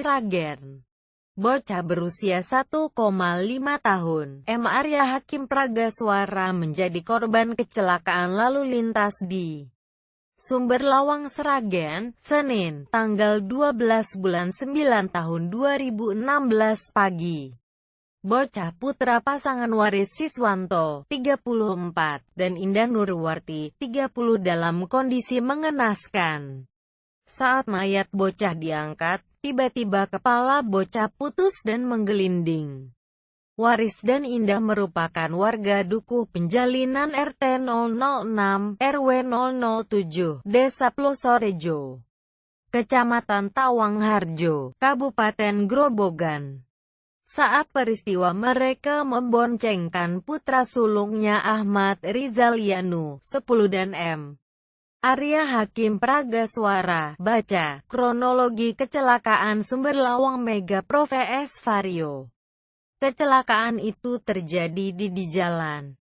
Sragen. Bocah berusia 1,5 tahun, M. Arya Hakim Pragaswara menjadi korban kecelakaan lalu lintas di Sumber Lawang Sragen, Senin, tanggal 12 bulan 9 tahun 2016 pagi. Bocah putra pasangan Waris Siswanto, 34, dan Indah Nurwarti, 30 dalam kondisi mengenaskan. Saat mayat bocah diangkat, tiba-tiba kepala bocah putus dan menggelinding. Waris dan Indah merupakan warga Dukuh Penjalinan RT 006, RW 007, Desa Plosorejo, Kecamatan Tawangharjo, Kabupaten Grobogan. Saat peristiwa mereka memboncengkan putra sulungnya Ahmad Rizalianu, 10 dan M. Arya Hakim Pragaswara. Baca, kronologi kecelakaan Sumber Lawang Mega Prof. S. Vario. Kecelakaan itu terjadi di Jalan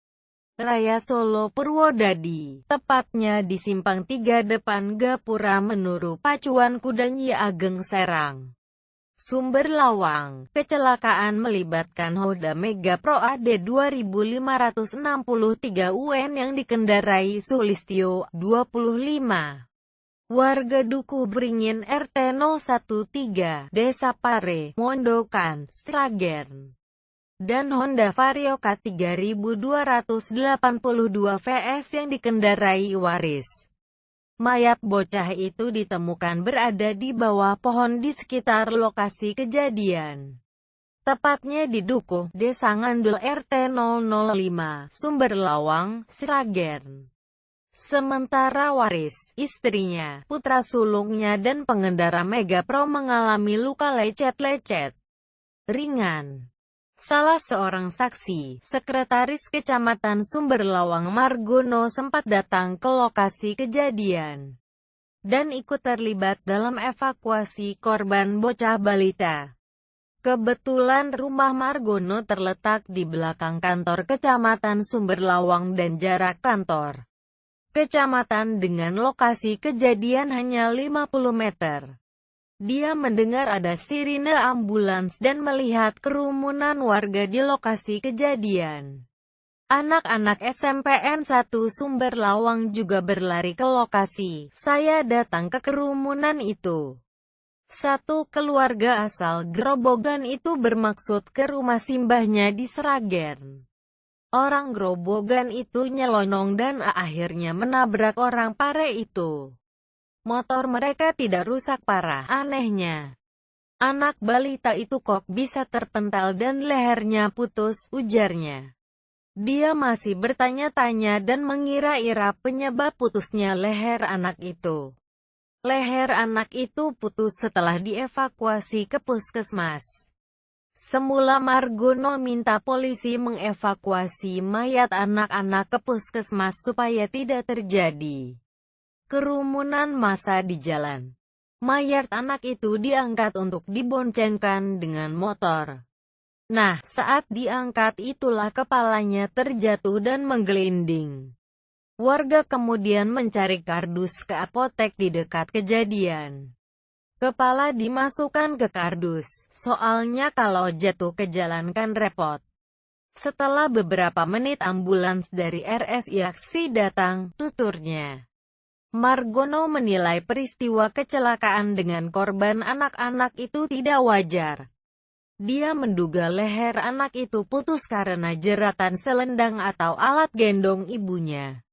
Raya Solo Purwodadi, tepatnya di Simpang 3 depan Gapura Menuru Pacuan Kuda Nyi Ageng Serang, Sumber Lawang. Kecelakaan melibatkan Honda Mega Pro AD 2563 UN yang dikendarai Sulistyo, 25, warga Dukuh Beringin RT 013, Desa Pare, Mondokan, Sragen, dan Honda Vario K3282 VS yang dikendarai Waris. Mayat bocah itu ditemukan berada di bawah pohon di sekitar lokasi kejadian. Tepatnya di Dukuh, Desa Ngandul RT 005, Sumber Lawang, Sragen. Sementara Waris, istrinya, putra sulungnya dan pengendara Mega Pro mengalami luka lecet-lecet ringan. Salah seorang saksi, Sekretaris Kecamatan Sumber Lawang Margono sempat datang ke lokasi kejadian dan ikut terlibat dalam evakuasi korban bocah balita. Kebetulan rumah Margono terletak di belakang kantor Kecamatan Sumber Lawang dan jarak kantor kecamatan dengan lokasi kejadian hanya 50 meter. Dia mendengar ada sirine ambulans dan melihat kerumunan warga di lokasi kejadian. Anak-anak SMPN 1 Sumber Lawang juga berlari ke lokasi. Saya datang ke kerumunan itu. Satu keluarga asal Grobogan itu bermaksud ke rumah simbahnya di Sragen. Orang Grobogan itu nyelonong dan akhirnya menabrak orang Pare itu. Motor mereka tidak rusak parah. Anehnya, anak balita itu kok bisa terpental dan lehernya putus, ujarnya. Dia masih bertanya-tanya dan mengira-ira penyebab putusnya leher anak itu. Leher anak itu putus setelah dievakuasi ke puskesmas. Semula Margono minta polisi mengevakuasi mayat anak-anak ke puskesmas supaya tidak terjadi kerumunan massa di jalan. Mayat anak itu diangkat untuk diboncengkan dengan motor. Nah, saat diangkat itulah kepalanya terjatuh dan menggelinding. Warga kemudian mencari kardus ke apotek di dekat kejadian. Kepala dimasukkan ke kardus, soalnya kalau jatuh ke jalan kan repot. Setelah beberapa menit ambulans dari RSI Aksi datang, tuturnya. Margono menilai peristiwa kecelakaan dengan korban anak-anak itu tidak wajar. Dia menduga leher anak itu putus karena jeratan selendang atau alat gendong ibunya.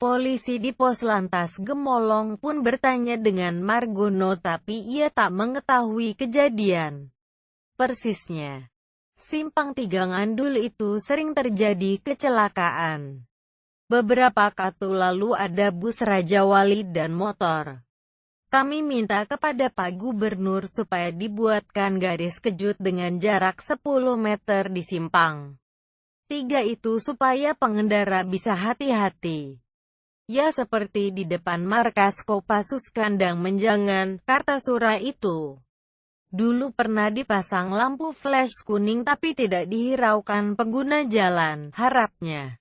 Polisi di Pos Lantas Gemolong pun bertanya dengan Margono tapi ia tak mengetahui kejadian persisnya. Simpang 3 Ngandul itu sering terjadi kecelakaan. Beberapa waktu lalu ada bus Raja Wali dan motor. Kami minta kepada Pak Gubernur supaya dibuatkan garis kejut dengan jarak 10 meter di simpang 3 itu supaya pengendara bisa hati-hati. Ya seperti di depan markas Kopassus Kandang Menjangan, Kartasura itu. Dulu pernah dipasang lampu flash kuning tapi tidak dihiraukan pengguna jalan, harapnya